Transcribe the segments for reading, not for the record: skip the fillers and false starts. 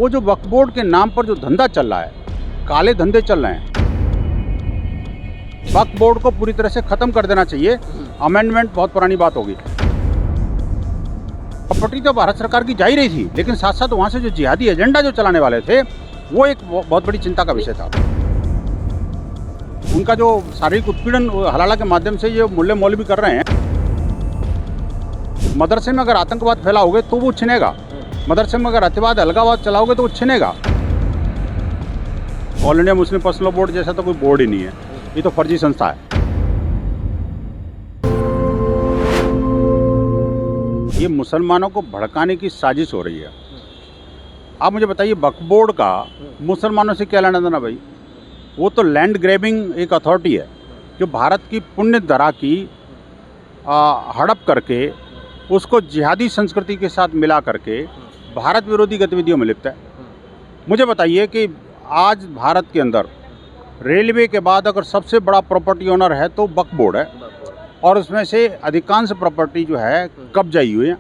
वो जो वक्फ बोर्ड के नाम पर जो धंधा चल रहा है, काले धंधे चल रहे हैं, वक्फ बोर्ड को पूरी तरह से खत्म कर देना चाहिए। अमेंडमेंट बहुत पुरानी बात होगी। प्रॉपर्टी तो भारत सरकार की जा ही रही थी, लेकिन साथ साथ वहाँ से जो जिहादी एजेंडा जो चलाने वाले थे वो एक बहुत बड़ी चिंता का विषय था। उनका जो शारीरिक उत्पीड़न हलाला के माध्यम से ये मुल्ले मौलवी कर रहे हैं। मदरसे में अगर आतंकवाद फैलाओगे तो वो छिनेगा, मदरसे में अगर अतिवाद अलगावाद चलाओगे तो वो छिनेगा। All India Muslim Personal Board जैसा तो कोई बोर्ड ही नहीं है, ये तो फर्जी संस्था है। ये मुसलमानों को भड़काने की साजिश हो रही है। आप मुझे बताइए, वक्फ बोर्ड का मुसलमानों से क्या लेना देना भाई? वो तो लैंड ग्रैबिंग एक अथॉरिटी है जो भारत की पुण्य धरा की हड़प करके उसको जिहादी संस्कृति के साथ मिला करके भारत विरोधी गतिविधियों में लिप्त है। मुझे बताइए कि आज भारत के अंदर रेलवे के बाद अगर सबसे बड़ा प्रॉपर्टी ओनर है तो वक्फ बोर्ड है, और उसमें से अधिकांश प्रॉपर्टी जो है कब्जाई हुई है।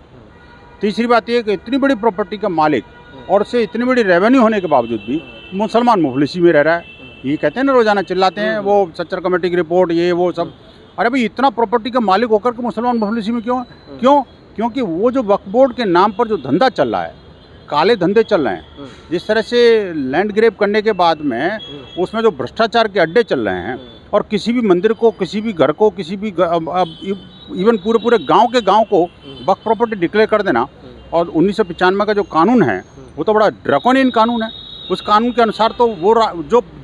तीसरी बात यह कि इतनी बड़ी प्रॉपर्टी का मालिक और उससे इतनी बड़ी रेवेन्यू होने के बावजूद भी मुसलमान मुफलिसी में रह रहा है। ये कहते हैं ना, रोजाना चिल्लाते हैं वो सच्चर कमेटी की रिपोर्ट, ये वो सब। अरे भाई, इतना प्रॉपर्टी का मालिक होकर के मुसलमान मुफलिसी में क्यों? क्योंकि वो जो वक्फ बोर्ड के नाम पर जो धंधा चल रहा है, काले धंधे चल रहे हैं। जिस तरह से लैंड ग्रेब करने के बाद में उसमें जो भ्रष्टाचार के अड्डे चल रहे हैं, और किसी भी मंदिर को, किसी भी घर को, किसी भी इवन पूरे गांव के गांव को वक्फ प्रॉपर्टी डिक्लेयर कर देना। और 1995 का जो कानून है वो तो बड़ा ड्रैकोनियन कानून है। उस कानून के अनुसार तो वो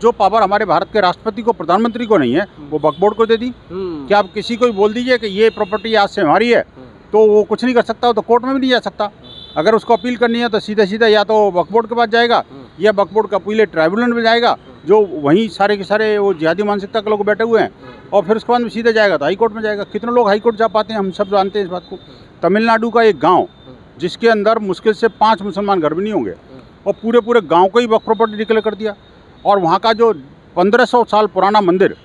जो पावर हमारे भारत के राष्ट्रपति को, प्रधानमंत्री को नहीं है, वो वक्फ बोर्ड को दे दी। क्या आप किसी को भी बोल दीजिए कि ये प्रॉपर्टी आज से हमारी है, तो वो कुछ नहीं कर सकता, वो तो कोर्ट में भी नहीं जा सकता। अगर उसको अपील करनी है तो सीधा या तो वक्फ बोर्ड के पास जाएगा, या वक्फ बोर्ड का अपील ट्राइब्यूनल में जाएगा, जो वहीं सारे के सारे वो जिहादी मानसिकता के लोग बैठे हुए हैं, और फिर उसके बाद में सीधे जाएगा तो हाई कोर्ट में जाएगा। कितने लोग हाई कोर्ट जा पाते हैं, हम सब जानते हैं इस बात को। तमिलनाडु का एक गाँव जिसके अंदर मुश्किल से 5 मुसलमान घर भी नहीं होंगे, और पूरे गांव को ही वक्फ प्रॉपर्टी डिक्लेयर कर दिया। और वहाँ का जो 1500 साल पुराना मंदिर,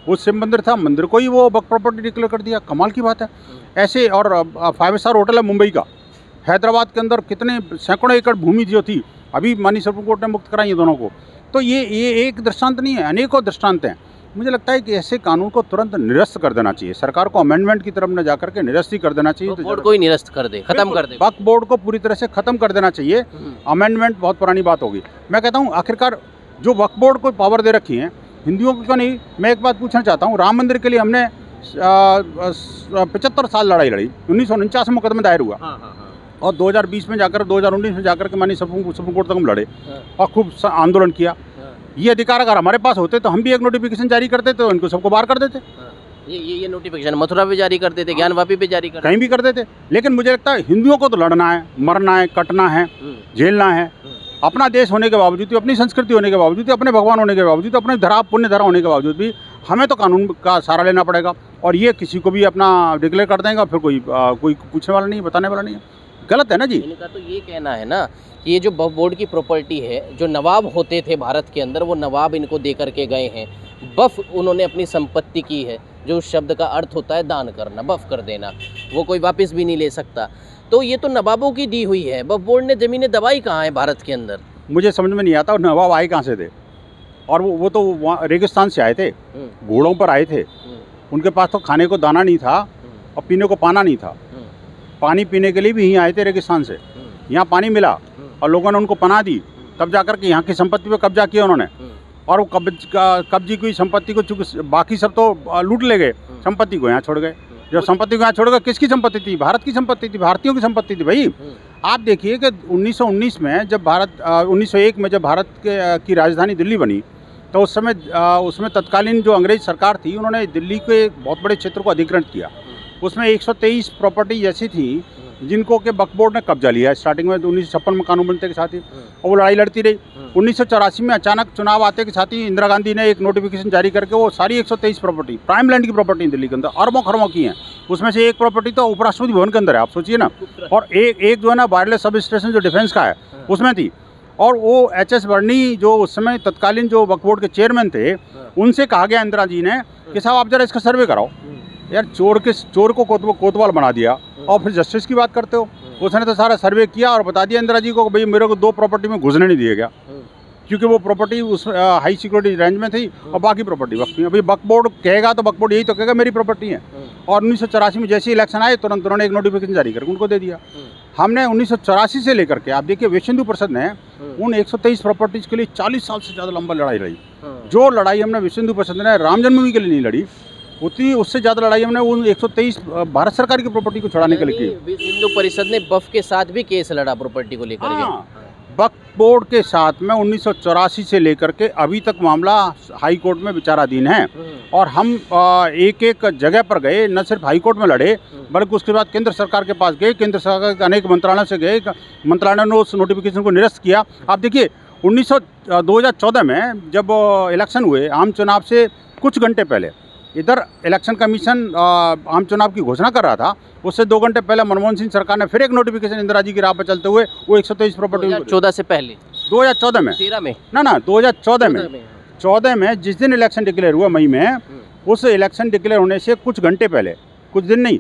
वो शिव मंदिर था, मंदिर को ही वो वक्फ प्रॉपर्टी डिक्लेयर कर दिया। कमाल की बात है। ऐसे, और 5 स्टार होटल है मुंबई का, हैदराबाद के अंदर कितने सैकड़ों एकड़ भूमि जो थी, अभी माननीय सुप्रीम कोर्ट ने मुक्त कराई है दोनों को। तो ये एक दृष्टांत नहीं है, अनेकों दृष्टांत हैं। मुझे लगता है कि ऐसे कानून को तुरंत निरस्त कर देना चाहिए। सरकार को अमेंडमेंट की तरफ न जाकर के निरस्त ही कर देना चाहिए। तो बोर्ड को ही निरस्त कर दे, खत्म कर दे, वक्फ बोर्ड को पूरी तरह से खत्म कर देना चाहिए। अमेंडमेंट बहुत पुरानी बात होगी। मैं कहता हूँ, आखिरकार जो वक्फ बोर्ड को पावर दे रखी है, हिंदुओं को क्यों नहीं? मैं एक बात पूछना चाहता हूँ, राम मंदिर के लिए हमने 75 साल लड़ाई लड़ी, 1949 में मुकदमा दायर हुआ, और 2020 में जाकर 2019 में जाकर के माननीय सुप्रीम कोर्ट तक हम लड़े और खूब आंदोलन किया। ये अधिकार अगर हमारे पास होते तो हम भी एक नोटिफिकेशन जारी करते, तो इनको सबको बाहर कर देते। ये नोटिफिकेशन मथुरा पे जारी करते थे, ज्ञानवापी पे जारी करते, कहीं भी कर देते। लेकिन मुझे लगता है हिंदुओं को तो लड़ना है, मरना है, कटना है, झेलना है। अपना देश होने के बावजूद, अपनी संस्कृति होने के बावजूद, अपने भगवान होने के बावजूद, अपने पुण्य धरा होने के बावजूद भी हमें तो कानून का सहारा लेना पड़ेगा। और ये किसी को भी अपना डिक्लेयर कर देंगे, फिर कोई पूछने वाला नहीं, बताने वाला नहीं है। गलत है ना जी। इनका तो ये कहना है ना कि ये जो वक्फ बोर्ड की प्रॉपर्टी है, जो नवाब होते थे भारत के अंदर, वो नवाब इनको दे करके गए हैं। वक्फ उन्होंने अपनी संपत्ति की है, जो उस शब्द का अर्थ होता है दान करना, वक्फ कर देना, वो कोई वापस भी नहीं ले सकता। तो ये तो नवाबों की दी हुई है। वक्फ बोर्ड ने ज़मीनें दबाई कहाँ है भारत के अंदर? मुझे समझ में नहीं आता, और नवाब आए कहाँ से थे? और वो तो वहाँ रेगिस्तान से आए थे, घोड़ों पर आए थे। उनके पास तो खाने को दाना नहीं था और पीने को पाना नहीं था। पानी पीने के लिए भी यहीं आए थे रेगिस्तान से। यहाँ पानी मिला और लोगों ने उनको पनाह दी, तब जाकर के यहाँ की संपत्ति पे कब्जा किया उन्होंने। और वो कब्जी की संपत्ति को, चूँकि बाकी सब तो लूट ले गए, संपत्ति को यहाँ छोड़ गए। जब संपत्ति को यहाँ छोड़ गए, किसकी संपत्ति थी? भारत की संपत्ति थी, भारतीयों की संपत्ति थी भाई। आप देखिए कि 1919 में जब 1901 में जब भारत की राजधानी दिल्ली बनी, तो उस समय उसमें तत्कालीन जो अंग्रेज सरकार थी, उन्होंने दिल्ली के बहुत बड़े क्षेत्र को अधिग्रहण किया। उसमें 123 प्रॉपर्टी ऐसी थी जिनको के वक्फ बोर्ड ने कब्जा लिया स्टार्टिंग में 1956 में कानून बनने के साथ ही, और वो लड़ाई लड़ती रही। 1984 में अचानक चुनाव आते के साथ ही इंदिरा गांधी ने एक नोटिफिकेशन जारी करके वो सारी 123 प्रॉपर्टी, प्राइम लैंड की प्रॉपर्टी दिल्ली के अंदर अरबों खरबों की हैं। उसमें से एक प्रॉपर्टी तो उपराष्ट्रपति भवन के अंदर है, आप सोचिए ना। और एक जो है ना वायरलेस सब स्टेशन जो डिफेंस का है उसमें थी। और वो एच.एस. वर्णी जो उस समय तत्कालीन जो वक्फ बोर्ड के चेयरमैन थे, उनसे कहा गया इंदिरा जी ने कि साहब आप जरा इसका सर्वे कराओ। यार चोर को कोतवाल बना दिया और फिर जस्टिस की बात करते हो। उसने तो सारा सर्वे किया और बता दिया इंदिरा जी को भाई मेरे को 2 प्रॉपर्टी में घुसने नहीं दिया गया, क्योंकि वो प्रॉपर्टी उस हाई सिक्योरिटी रेंज में थी और बाकी प्रॉपर्टी वक्त में। अभी वक्फ बोर्ड कहेगा तो वक्फ बोर्ड यही तो कहेगा मेरी प्रॉपर्टी है। और 1984 में जैसे इलेक्शन आए तुरंत उन्होंने एक नोटिफिकेशन जारी करके उनको दे दिया। हमने 1984 से लेकर के आप देखिए विश्व हिंदू परिषद ने उन 123 प्रॉपर्टीज के लिए 40 साल से ज़्यादा लंबा लड़ाई लड़ी। जो लड़ाई हमने विश्व हिंदू परिषद ने राम जन्मभूमि के लिए नहीं लड़ी, उतनी उससे ज़्यादा लड़ाई हमने उन 123 भारत सरकार की प्रॉपर्टी को छुड़ाने के लिए की। विश्व हिंदू परिषद ने वक्फ के साथ भी केस लड़ा प्रॉपर्टी को लेकर के। वक्फ बोर्ड के साथ में 1984 से लेकर के अभी तक मामला हाई कोर्ट में विचाराधीन है। और हम एक एक जगह पर गए, न सिर्फ हाई कोर्ट में लड़े बल्कि उसके बाद केंद्र सरकार के पास गए, केंद्र सरकार के अनेक मंत्रालयों से गए, मंत्रालय ने उस नोटिफिकेशन को निरस्त किया। आप देखिए 2014 में जब इलेक्शन हुए, आम चुनाव से कुछ घंटे पहले इधर इलेक्शन कमीशन आम चुनाव की घोषणा कर रहा था, उससे 2 घंटे पहले मनमोहन सिंह सरकार ने फिर एक नोटिफिकेशन इंदिरा जी की राह पर चलते हुए वो 123 प्रॉपर्टी 2014 से पहले 2014 में 13 में ना 2014 में जिस दिन इलेक्शन डिक्लेयर हुआ मई में, उस इलेक्शन डिक्लेयर होने से कुछ घंटे पहले, कुछ दिन नहीं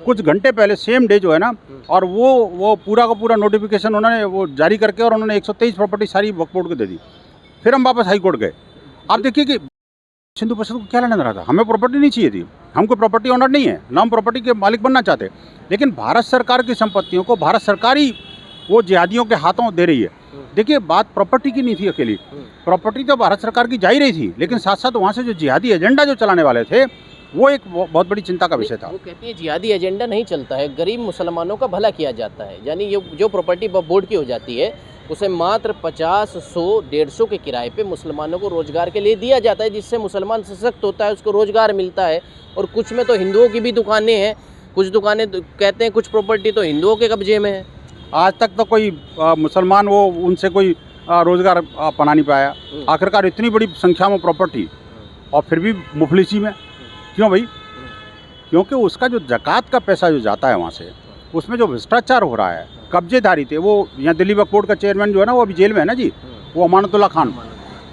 कुछ घंटे पहले सेम डे जो है ना, और वो पूरा का पूरा नोटिफिकेशन उन्होंने वो जारी करके और उन्होंने 123 प्रॉपर्टी सारी वक्फ बोर्ड को दे दी। फिर हम वापस हाई कोर्ट गए। आप देखिए कि हिंदू परिषद को क्या लेना रहा था, हमें प्रॉपर्टी नहीं चाहिए थी, हम कोई प्रॉपर्टी ओनर नहीं है, ना हम प्रॉपर्टी के मालिक बनना चाहते, लेकिन भारत सरकार की संपत्तियों को भारत सरकार ही वो जिहादियों के हाथों दे रही है। देखिए बात प्रॉपर्टी की नहीं थी अकेली, प्रॉपर्टी तो भारत सरकार की जा ही रही थी, लेकिन साथ साथ वहाँ से जो जिहादी एजेंडा जो चलाने वाले थे वो एक बहुत बड़ी चिंता का विषय था। वो कहती है जिहादी एजेंडा नहीं चलता है, गरीब मुसलमानों का भला किया जाता है। यानी ये जो प्रॉपर्टी बोर्ड की हो जाती है उसे मात्र 50, 100, 150 के किराए पे मुसलमानों को रोज़गार के लिए दिया जाता है, जिससे मुसलमान सशक्त होता है, उसको रोज़गार मिलता है। और कुछ में तो हिंदुओं की भी दुकानें हैं, कुछ दुकानें तो कहते हैं कुछ प्रॉपर्टी तो हिंदुओं के कब्जे में है। आज तक तो कोई मुसलमान वो उनसे कोई रोज़गार अपना नहीं पाया। आखिरकार इतनी बड़ी संख्या में प्रॉपर्टी और फिर भी मुफलिसी में क्यों भाई? क्योंकि उसका जो ज़कात का पैसा जो जाता है वहाँ से, उसमें जो भ्रष्टाचार हो रहा है, कब्जेदारी थे। वो यहाँ दिल्ली वक्फ बोर्ड का चेयरमैन जो है ना, वो अभी जेल में है ना जी, वो अमानतुल्लाह खान।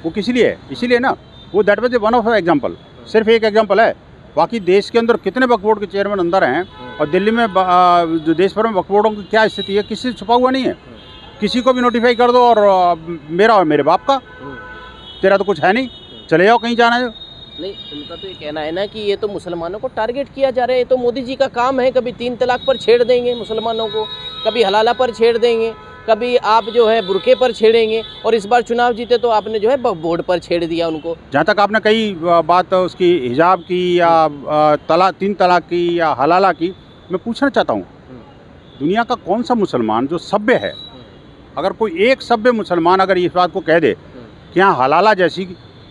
वो किस लिए है? इसीलिए ना, वो that was one of example, सिर्फ एक एग्जाम्पल है। बाकी देश के अंदर कितने वक्फ बोर्ड के चेयरमैन अंदर हैं, और दिल्ली में जो देश भर में वक्फ बोर्डों की क्या स्थिति है, किसी से छुपा हुआ नहीं है। किसी को भी नोटिफाई कर दो और मेरा और मेरे बाप का, तेरा तो कुछ है नहीं, चले जाओ कहीं जाना है। नहीं, उनका तो ये कहना है ना कि ये तो मुसलमानों को टारगेट किया जा रहा है, ये तो मोदी जी का काम है। कभी 3 तलाक पर छेड़ देंगे मुसलमानों को, कभी हलाला पर छेड़ देंगे, कभी आप जो है बुरके पर छेड़ेंगे, और इस बार चुनाव जीते तो आपने जो है बोर्ड पर छेड़ दिया उनको। जहाँ तक आपने कई बात उसकी हिजाब की या 3 तलाक की या हलाला की, मैं पूछना चाहता हूँ, दुनिया का कौन सा मुसलमान जो सभ्य है, अगर कोई एक सभ्य मुसलमान अगर इस बात को कह दे कि यहाँ हलाला जैसी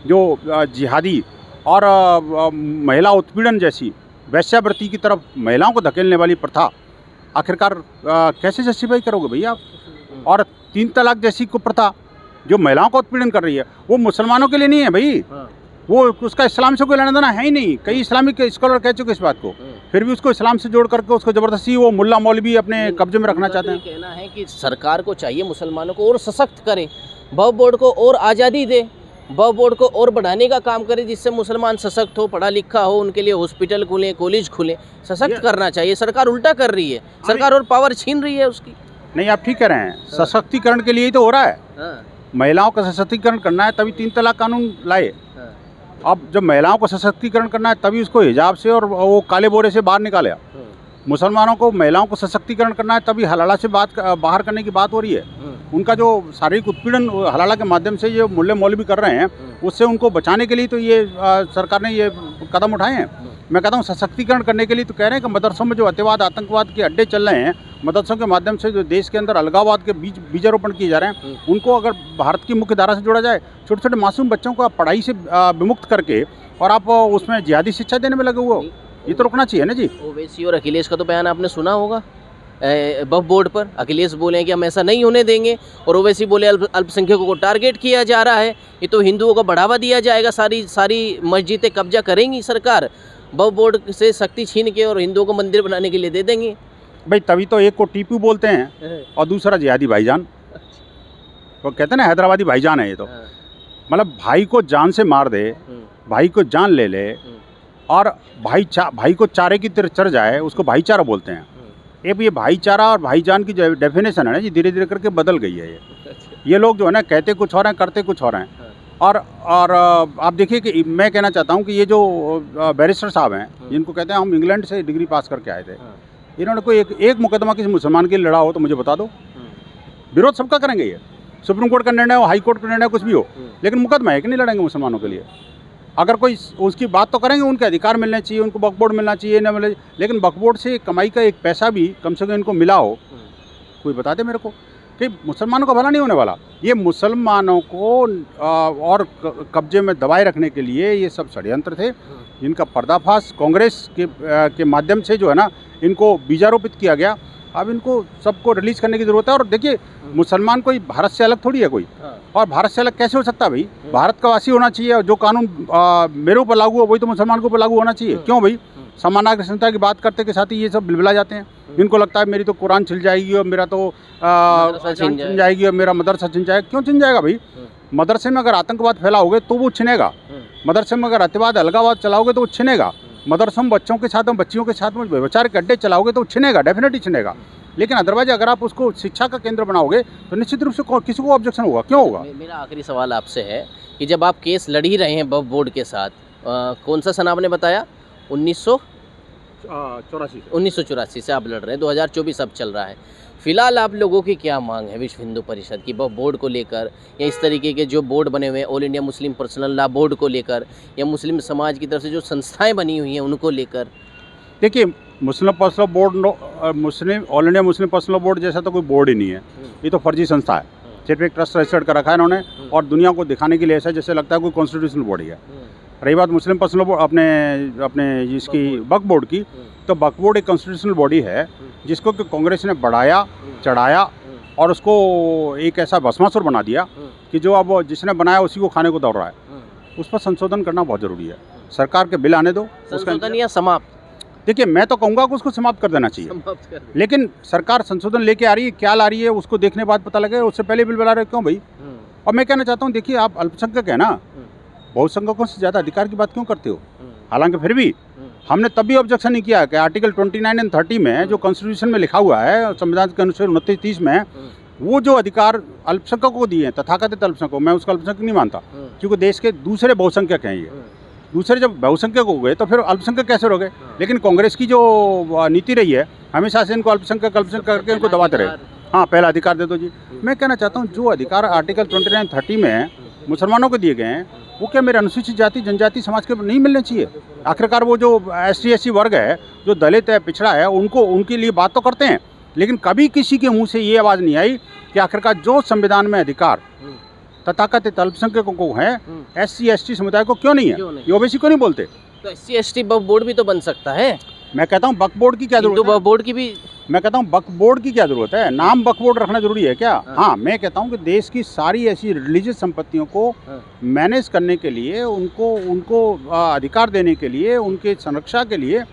जो जिहादी और महिला उत्पीड़न जैसी वैश्यावृत्ति की तरफ महिलाओं को धकेलने वाली प्रथा, आखिरकार कैसे जस्टिफाई करोगे भैया आप? और 3 तलाक जैसी को प्रथा जो महिलाओं का उत्पीड़न कर रही है, वो मुसलमानों के लिए नहीं है भाई, वो उसका इस्लाम से कोई लेना देना है ही नहीं। कई इस्लामिक स्कॉलर कह चुके इस बात को, फिर भी उसको इस्लाम से जोड़ करके उसको ज़बरदस्ती वो मुल्ला मौलवी अपने कब्जे में रखना चाहते हैं। कहना है कि सरकार को चाहिए मुसलमानों को और सशक्त करे, वक्फ बोर्ड को और आज़ादी दे, वक्फ बोर्ड को और बढ़ाने का काम करे, जिससे मुसलमान सशक्त हो, पढ़ा लिखा हो, उनके लिए हॉस्पिटल खुलें, कॉलेज खुलें। सशक्त करना चाहिए। सरकार उल्टा कर रही है, सरकार और पावर छीन रही है उसकी। नहीं, आप ठीक कह रहे हैं, सशक्तिकरण के लिए ही तो हो रहा है। महिलाओं का सशक्तिकरण करना है तभी 3 तलाक कानून लाए। अब जब महिलाओं को सशक्तिकरण करना है तभी उसको हिजाब से और वो काले बोरे से बाहर निकाला। मुसलमानों को महिलाओं को सशक्तिकरण करना है तभी हलाला से बाहर करने की बात हो रही है। उनका जो शारीरिक उत्पीड़न हलाला के माध्यम से ये मुल्ले मौलवी कर रहे हैं, उससे उनको बचाने के लिए तो ये सरकार ने ये कदम उठाए हैं। मैं कहता हूँ सशक्तिकरण करने के लिए तो कह रहे हैं कि मदरसों में जो अतिवाद आतंकवाद के अड्डे चल रहे हैं, मदरसों के माध्यम से जो देश के अंदर अलगाववाद के बीजारोपण किए जा रहे हैं, उनको अगर भारत की मुख्य धारा से जोड़ा जाए, छोटे छोटे मासूम बच्चों को आप पढ़ाई से विमुक्त करके और आप उसमें जिहादी शिक्षा देने में लगे हुए हो, ये तो रुकना चाहिए ना जी। ओवैसी और अखिलेश का तो बयान आपने सुना होगा वक्फ बोर्ड पर। अखिलेश बोले हैं कि हम ऐसा नहीं होने देंगे, और ओवैसी बोले अल्पसंख्यकों को टारगेट किया जा रहा है, ये तो हिंदुओं को बढ़ावा दिया जाएगा, सारी मस्जिदें कब्जा करेंगी सरकार, वक्फ बोर्ड से शक्ति छीन के और हिंदुओं को मंदिर बनाने के लिए दे देंगे। भाई तभी तो एक को टीपू बोलते हैं और दूसरा जिहादी भाईजान, वो कहते हैं ना हैदराबादी भाईजान है ये तो। मतलब भाई को जान से मार दे, भाई को जान ले ले और भाई को चारे की तरह चढ़ जाए, उसको भाईचारा बोलते हैं। ये भाईचारा और भाईजान की जो डेफिनेशन है ना जी, धीरे धीरे करके बदल गई है। ये लोग जो है ना कहते कुछ और हैं, करते कुछ और हैं। और आप देखिए कि मैं कहना चाहता हूँ कि ये जो बैरिस्टर साहब हैं, जिनको कहते हैं हम इंग्लैंड से डिग्री पास करके आए थे, इन्होंने कोई एक मुकदमा किसी मुसलमान के लिए लड़ा हो तो मुझे बता दो। विरोध सबका करेंगे, ये सुप्रीम कोर्ट का निर्णय हो, हाई कोर्ट का निर्णय कुछ भी हो, लेकिन मुकदमा है कि नहीं लड़ेंगे मुसलमानों के लिए। अगर कोई उसकी बात तो करेंगे, उनके अधिकार मिलने चाहिए, उनको वक्फ बोर्ड मिलना चाहिए, ना मिले, लेकिन वक्फ बोर्ड से कमाई का एक पैसा भी कम से कम इनको मिला हो, कोई बता दे मेरे को कि मुसलमानों का भला नहीं होने वाला। ये मुसलमानों को और कब्जे में दबाए रखने के लिए ये सब षड्यंत्र थे, जिनका पर्दाफाश कांग्रेस के माध्यम से जो है ना इनको बीजारोपित किया गया। अब इनको सबको रिलीज करने की ज़रूरत है। और देखिए, मुसलमान कोई भारत से अलग थोड़ी है कोई, और भारत से अलग कैसे हो सकता है भाई? भारत का वासी होना चाहिए, और जो कानून मेरे ऊपर लागू हो वही तो मुसलमान के ऊपर लागू होना चाहिए। क्यों भाई? समान नागरिक संहिता की बात करते के साथ ही ये सब बिलबिला जाते हैं। इनको लगता है मेरी तो कुरान छिल जाएगी और मेरा तो छिन जाएगी और मेरा मदरसा छिन जाएगा। क्यों छिन जाएगा भाई? मदरसे में अगर आतंकवाद फैलाओगे तो वो छिनेगा, मदरसे में अगर अतिवाद अलगावाद चलाओगे तो वो छिनेगा, मदरसों में बच्चों के साथ में बच्चियों के साथ में व्यभिचार के अड्डे चलाओगे तो छिनेगा, डेफिनेटली छिनेगा। लेकिन अदरवाइज अगर आप उसको शिक्षा का केंद्र बनाओगे तो निश्चित रूप से किसी को ऑब्जेक्शन होगा। क्यों होगा? मेरा आखिरी सवाल आपसे है कि जब आप केस लड़ ही रहे हैं वक्फ बोर्ड के साथ, कौन सा सन आपने बताया? 1984 से आप लड़ रहे हैं, 2024 अब चल रहा है। फिलहाल आप लोगों की क्या मांग है विश्व हिंदू परिषद की वक्फ बोर्ड को लेकर, या इस तरीके के जो बोर्ड बने हुए हैं all India Muslim personal law board को लेकर, या मुस्लिम समाज की तरफ से जो संस्थाएं बनी हुई हैं उनको लेकर? देखिए, Muslim Personal Board Muslim All India Muslim Personal Board जैसा तो कोई बोर्ड ही नहीं है, ये तो फर्जी संस्था है। सिर्फ एक ट्रस्ट रजिस्टर्ड कर रखा है इन्होंने, और दुनिया को दिखाने के लिए ऐसा जैसे लगता है कोई कॉन्स्टिट्यूशनल बॉडी है। रही बात मुस्लिम पर्सनल बोर्ड अपने इसकी वक्फ बोर्ड की, तो वक्फ बोर्ड एक कॉन्स्टिट्यूशनल बॉडी है जिसको कि कांग्रेस ने बढ़ाया चढ़ाया और उसको एक ऐसा भस्मासुर बना दिया कि जो अब जिसने बनाया उसी को खाने को दौड़ रहा है। उस पर संशोधन करना बहुत ज़रूरी है। सरकार के बिल आने दो, संशोधन या समाप्त? देखिए, मैं तो कहूँगा कि उसको समाप्त कर देना चाहिए, लेकिन सरकार संशोधन लेके आ रही है, क्या ला रही है उसको देखने बाद पता लगे। उससे पहले बिल बना रहे क्यों भाई? और मैं कहना चाहता हूँ, देखिए आप अल्पसंख्यक है ना, बहुसंख्यकों से ज़्यादा अधिकार की बात क्यों करते हो? हालांकि फिर भी हमने तब भी ऑब्जेक्शन नहीं किया कि आर्टिकल 29 एंड 30 में जो कॉन्स्टिट्यूशन में लिखा हुआ है, संविधान के अनुच्छेद 29-30 में, वो जो अधिकार अल्पसंख्यकों को दिए हैं, तथाकथित अल्पसंख्यकों, मैं उसका अल्पसंख्यक नहीं मानता, क्योंकि देश के दूसरे बहुसंख्यक हैं ये। दूसरे जब बहुसंख्यक हो गए तो फिर अल्पसंख्यक कैसे हो गए? लेकिन कांग्रेस की जो नीति रही है हमेशा से इनको अल्पसंख्यक करके इनको दबाते रहे। हाँ, पहला अधिकार दे दो जी। मैं कहना चाहता हूँ जो अधिकार आर्टिकल 29-30 में मुसलमानों को दिए गए हैं, वो क्या मेरे अनुसूचित जाति जनजाति समाज के नहीं मिलने चाहिए? आखिरकार वो जो ST/SC वर्ग है, जो दलित है, पिछड़ा है, उनको उनके लिए बात तो करते हैं, लेकिन कभी किसी के मुंह से ये आवाज़ नहीं आई कि आखिरकार जो संविधान में अधिकार तथाकथित अल्पसंख्यकों को है, SC/ST समुदाय को क्यों नहीं है? ये ओबीसी को नहीं बोलते। तो SC/ST वक्फ बोर्ड भी तो बन सकता है। मैं कहता हूँ वक्फ बोर्ड की क्या जरूरत है? वक्फ बोर्ड की भी मैं कहता हूँ वक्फ बोर्ड की क्या जरूरत है? नाम वक्फ बोर्ड रखना जरूरी है क्या? हाँ, मैं कहता हूँ कि देश की सारी ऐसी रिलीजियस संपत्तियों को मैनेज करने के लिए, उनको अधिकार देने के लिए, उनके संरक्षा के लिए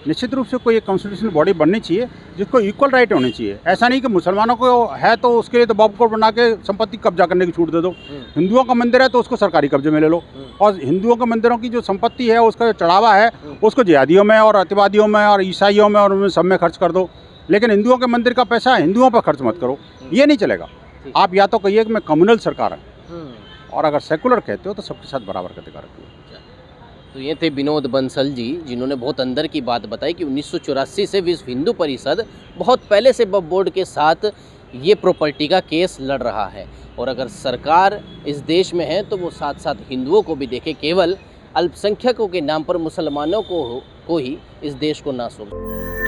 निश्चित रूप से कोई एक कॉन्स्टिट्यूशनल बॉडी बननी चाहिए जिसको इक्वल राइट होनी चाहिए। ऐसा नहीं कि मुसलमानों को है तो उसके लिए तो वक्फ बोर्ड बना के संपत्ति कब्जा करने की छूट दे दो, हिंदुओं का मंदिर है तो उसको सरकारी कब्जे में ले लो, और हिंदुओं के मंदिरों की जो संपत्ति है, उसका जो चढ़ावा है, उसको जिहादियों में और अतिवादियों में और ईसाइयों में और उनमें सब में खर्च कर दो। लेकिन हिंदुओं के मंदिर का पैसा हिंदुओं पर खर्च मत करो, ये नहीं चलेगा। आप या तो कहिए कि मैं कम्युनल सरकार है, और अगर सेकुलर कहते हो तो सबके साथ बराबर का अधिकार रखिए। तो ये थे विनोद बंसल जी, जिन्होंने बहुत अंदर की बात बताई कि 1984 से विश्व हिंदू परिषद बहुत पहले से वक्फ बोर्ड के साथ ये प्रॉपर्टी का केस लड़ रहा है, और अगर सरकार इस देश में है तो वो साथ साथ हिंदुओं को भी देखे, केवल अल्पसंख्यकों के नाम पर मुसलमानों को ही इस देश को ना सौंपे।